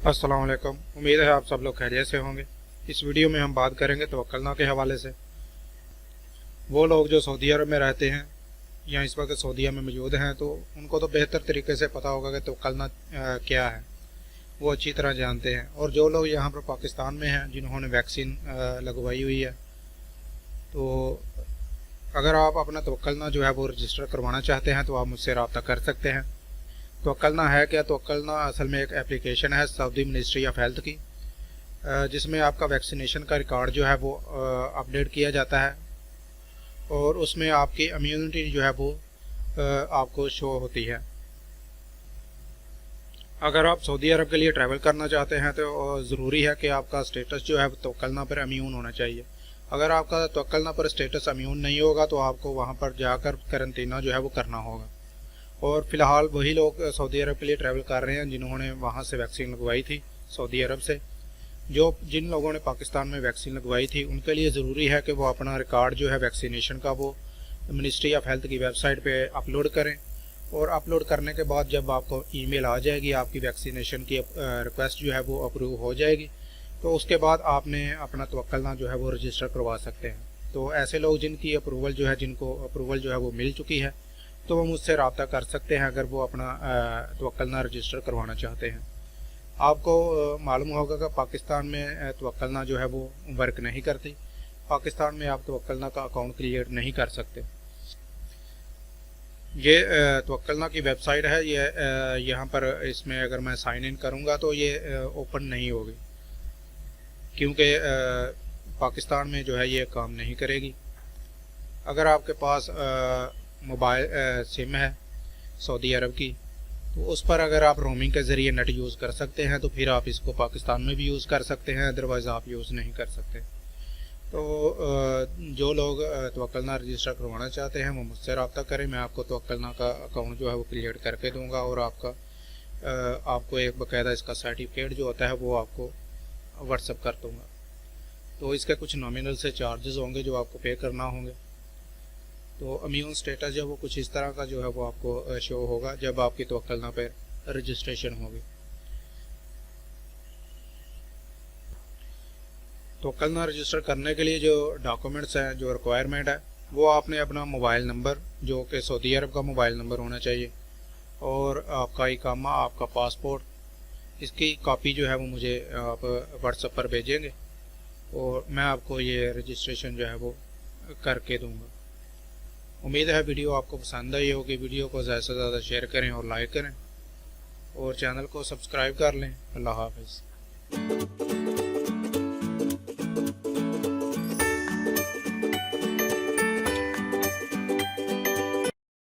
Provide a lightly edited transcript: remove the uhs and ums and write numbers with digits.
अस्सलाम वालेकुम। उम्मीद है आप सब लोग खैरियत से होंगे। इस वीडियो में हम बात करेंगे तवक्कलना के हवाले से। वो लोग जो सऊदी अरब में रहते हैं या इस वक्त सऊदीया में मौजूद हैं, तो उनको तो बेहतर तरीके से पता होगा कि तवक्कलना क्या है, वो अच्छी तरह जानते हैं। और जो लोग यहाँ पर पाकिस्तान में हैं जिन्होंने वैक्सीन लगवाई हुई है, तो अगर आप अपना तवक्कलना जो है वो रजिस्टर करवाना चाहते हैं तो आप मुझसे रब्ता कर सकते हैं। तवक्कलना है क्या? तवक्कलना असल में एक एप्लीकेशन है सऊदी मिनिस्ट्री ऑफ हेल्थ की, जिसमें आपका वैक्सीनेशन का रिकॉर्ड जो है वो अपडेट किया जाता है और उसमें आपकी इम्यूनिटी जो है वो आपको शो होती है। अगर आप सऊदी अरब के लिए ट्रैवल करना चाहते हैं तो ज़रूरी है कि आपका स्टेटस जो है तवक्कलना पर इम्यून होना चाहिए। अगर आपका तवक्कलना पर स्टेटस इम्यून नहीं होगा तो आपको वहाँ पर जाकर करंतना जो है वो करना होगा। और फ़िलहाल वही लोग सऊदी अरब के लिए ट्रैवल कर रहे हैं जिन्होंने वहाँ से वैक्सीन लगवाई थी सऊदी अरब से। जिन लोगों ने पाकिस्तान में वैक्सीन लगवाई थी उनके लिए ज़रूरी है कि वो अपना रिकॉर्ड जो है वैक्सीनेशन का वो मिनिस्ट्री ऑफ हेल्थ की वेबसाइट पे अपलोड करें। और अपलोड करने के बाद जब आपको ईमेल आ जाएगी, आपकी वैक्सीनेशन की रिक्वेस्ट जो है वो अप्रूव हो जाएगी, तो उसके बाद आपने अपना तवक्कलना जो है वो रजिस्टर करवा सकते हैं। तो ऐसे लोग जिनकी अप्रूवल जो है जिनको अप्रूवल जो है वो मिल चुकी है, तो वो मुझसे रब्ता कर सकते हैं अगर वो अपना तवक्कलना रजिस्टर करवाना चाहते हैं। आपको मालूम होगा कि पाकिस्तान में तवक्कलना जो है वो वर्क नहीं करती। पाकिस्तान में आप तवक्कलना का अकाउंट क्रिएट नहीं कर सकते। ये तवक्कलना की वेबसाइट है, ये यहाँ पर इसमें अगर मैं साइन इन करूँगा तो ये ओपन नहीं होगी, क्योंकि पाकिस्तान में जो है ये काम नहीं करेगी। अगर आपके पास मोबाइल सिम है सऊदी अरब की, तो उस पर अगर आप रोमिंग के ज़रिए नेट यूज़ कर सकते हैं तो फिर आप इसको पाकिस्तान में भी यूज़ कर सकते हैं, अदरवाइज़ आप यूज़ नहीं कर सकते। तो जो लोग तवक्कलना रजिस्टर करवाना चाहते हैं वो मुझसे रब्ता करें। मैं आपको तवक्कलना का अकाउंट जो है वो क्रिएट करके दूंगा और आपको एक बाकायदा इसका सर्टिफिकेट जो होता है वो आपको व्हाट्सअप कर दूंगा। तो इसके कुछ नॉमिनल से चार्जेस होंगे जो आपको पे करना होंगे। तो इम्यून स्टेटस जो वो कुछ इस तरह का जो है वो आपको शो होगा जब आपकी तवक्कलना पर रजिस्ट्रेशन होगी। तवक्कलना रजिस्टर करने के लिए जो डॉक्यूमेंट्स हैं, जो रिक्वायरमेंट है, वो आपने अपना मोबाइल नंबर जो कि सऊदी अरब का मोबाइल नंबर होना चाहिए, और आपका इकामा, आपका पासपोर्ट, इसकी कॉपी जो है वो मुझे आप व्हाट्सएप पर भेजेंगे और मैं आपको ये रजिस्ट्रेशन जो है वो करके दूंगा। उम्मीद है वीडियो आपको पसंद आई होगी। वीडियो को ज़्यादा से ज़्यादा शेयर करें और लाइक करें और चैनल को सब्सक्राइब कर लें। अल्लाह हाफ़िज़।